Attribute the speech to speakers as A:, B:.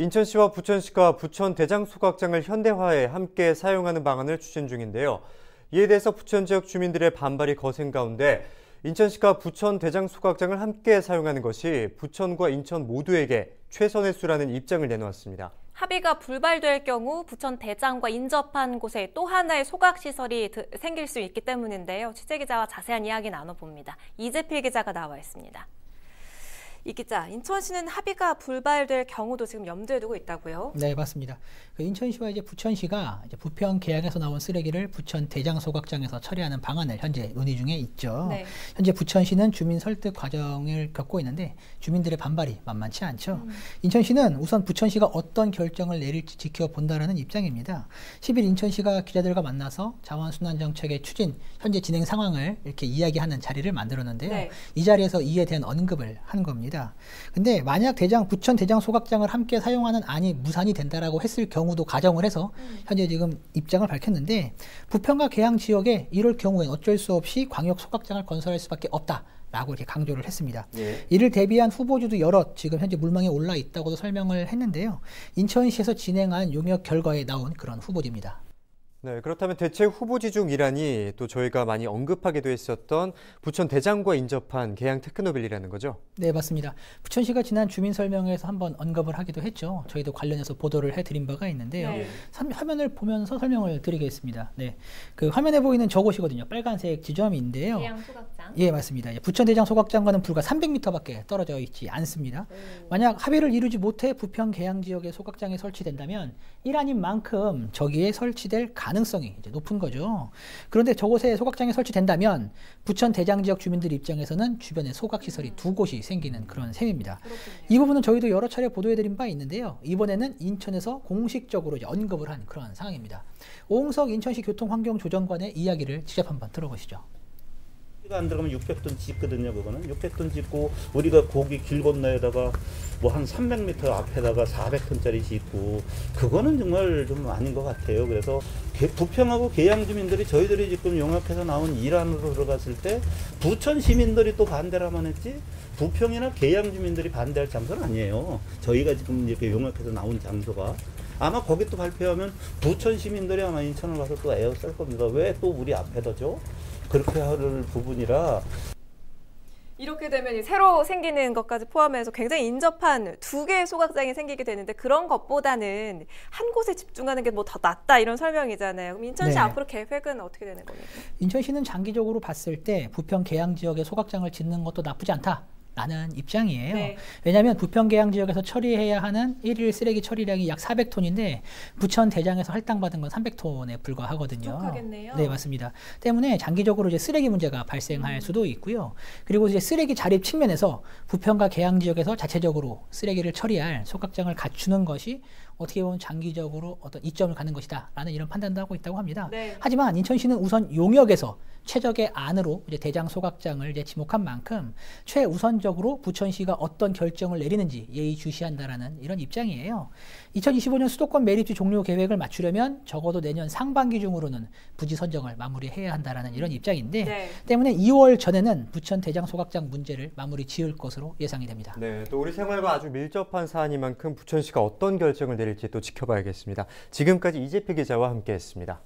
A: 인천시와 부천시가 부천 대장 소각장을 현대화해 함께 사용하는 방안을 추진 중인데요. 이에 대해서 부천 지역 주민들의 반발이 거센 가운데 인천시가 부천 대장 소각장을 함께 사용하는 것이 부천과 인천 모두에게 최선의 수라는 입장을 내놓았습니다.
B: 합의가 불발될 경우 부천 대장과 인접한 곳에 또 하나의 소각시설이 생길 수 있기 때문인데요. 취재기자와 자세한 이야기 나눠봅니다. 이재필 기자가 나와 있습니다. 이 기자, 인천시는 합의가 불발될 경우도 지금 염두에 두고 있다고요?
C: 네, 맞습니다. 인천시와 부천시가 부평 계양에서 나온 쓰레기를 부천 대장 소각장에서 처리하는 방안을 현재 논의 중에 있죠. 네. 현재 부천시는 주민 설득 과정을 겪고 있는데 주민들의 반발이 만만치 않죠. 인천시는 우선 부천시가 어떤 결정을 내릴지 지켜본다라는 입장입니다. 10일 인천시가 기자들과 만나서 자원순환정책의 추진, 현재 진행 상황을 이렇게 이야기하는 자리를 만들었는데요. 네. 이 자리에서 이에 대한 언급을 한 겁니다. 근데 만약 부천 대장 소각장을 함께 사용하는 안이 무산이 된다라고 했을 경우도 가정을 해서 현재 지금 입장을 밝혔는데 부평과 계양 지역에 이럴 경우엔 어쩔 수 없이 광역 소각장을 건설할 수밖에 없다라고 이렇게 강조를 했습니다. 예. 이를 대비한 후보지도 여럿 지금 현재 물망에 올라 있다고도 설명을 했는데요. 인천시에서 진행한 용역 결과에 나온 그런 후보지입니다.
A: 네, 그렇다면 대체 후보지 중 일환이 또 저희가 많이 언급하기도 했었던 부천 대장과 인접한 계양 테크노빌이라는 거죠?
C: 네, 맞습니다. 부천시가 지난 주민 설명회에서 한번 언급을 하기도 했죠. 저희도 관련해서 보도를 해드린 바가 있는데요. 네. 화면을 보면서 설명을 드리겠습니다. 네, 그 화면에 보이는 저곳이거든요. 빨간색 지점인데요.
B: 계양 소각장.
C: 예, 맞습니다. 부천 대장 소각장과는 불과 300m밖에 떨어져 있지 않습니다. 만약 합의를 이루지 못해 부평 계양 지역의 소각장이 설치된다면 일환인 만큼 저기에 설치될 가능성이 이제 높은 거죠. 그런데 저곳에 소각장이 설치된다면 부천 대장 지역 주민들 입장에서는 주변에 소각시설이 두 곳이 생기는 그런 셈입니다. 그렇군요. 이 부분은 저희도 여러 차례 보도해드린 바 있는데요. 이번에는 인천에서 공식적으로 이제 언급을 한 그런 상황입니다. 오홍석 인천시 교통환경조정관의 이야기를 직접 한번 들어보시죠.
D: 안 들어가면 600톤 짓거든요. 그거는 600톤 짓고 우리가 거기 길 건너에다가 뭐 한 300m 앞에다가 400톤짜리 짓고 그거는 정말 좀 아닌 것 같아요. 그래서 부평하고 계양 주민들이 저희들이 지금 용역해서 나온 일환으로 들어갔을 때 부천 시민들이 또 반대를 하면 했지 부평이나 계양 주민들이 반대할 장소는 아니에요. 저희가 지금 이렇게 용역해서 나온 장소가 아마 거기 또 발표하면 부천 시민들이 아마 인천을 가서 또 에어쓸 겁니다. 왜 또 우리 앞에다죠? 그렇게 할 부분이라.
B: 이렇게 되면 새로 생기는 것까지 포함해서 굉장히 인접한 두 개의 소각장이 생기게 되는데 그런 것보다는 한 곳에 집중하는 게 뭐 더 낫다 이런 설명이잖아요. 그럼 인천시
C: 네.
B: 앞으로 계획은 어떻게 되는 겁니까?
C: 인천시는 장기적으로 봤을 때 부평 계양 지역에 소각장을 짓는 것도 나쁘지 않다. 라는 입장이에요. 네. 왜냐하면 부평 계양 지역에서 처리해야 하는 일일 쓰레기 처리량이 약 400톤인데 부천 대장에서 할당받은 건 300톤에 불과하거든요.
B: 부족하겠네요.
C: 네, 맞습니다. 때문에 장기적으로 이제 쓰레기 문제가 발생할 수도 있고요. 그리고 이제 쓰레기 자립 측면에서 부평과 계양 지역에서 자체적으로 쓰레기를 처리할 소각장을 갖추는 것이 어떻게 보면 장기적으로 어떤 이점을 갖는 것이다 라는 이런 판단도 하고 있다고 합니다. 네. 하지만 인천시는 우선 용역에서 최적의 안으로 이제 대장 소각장을 이제 지목한 만큼 최우선적으로 부천시가 어떤 결정을 내리는지 예의주시한다라는 이런 입장이에요. 2025년 수도권 매립지 종료 계획을 맞추려면 적어도 내년 상반기 중으로는 부지 선정을 마무리해야 한다라는 이런 입장인데 네. 때문에 2월 전에는 부천 대장 소각장 문제를 마무리 지을 것으로 예상이 됩니다.
A: 네, 또 우리 생활과 아주 밀접한 사안이만큼 부천시가 어떤 결정을 내릴지 또 지켜봐야겠습니다. 지금까지 이재필 기자와 함께했습니다.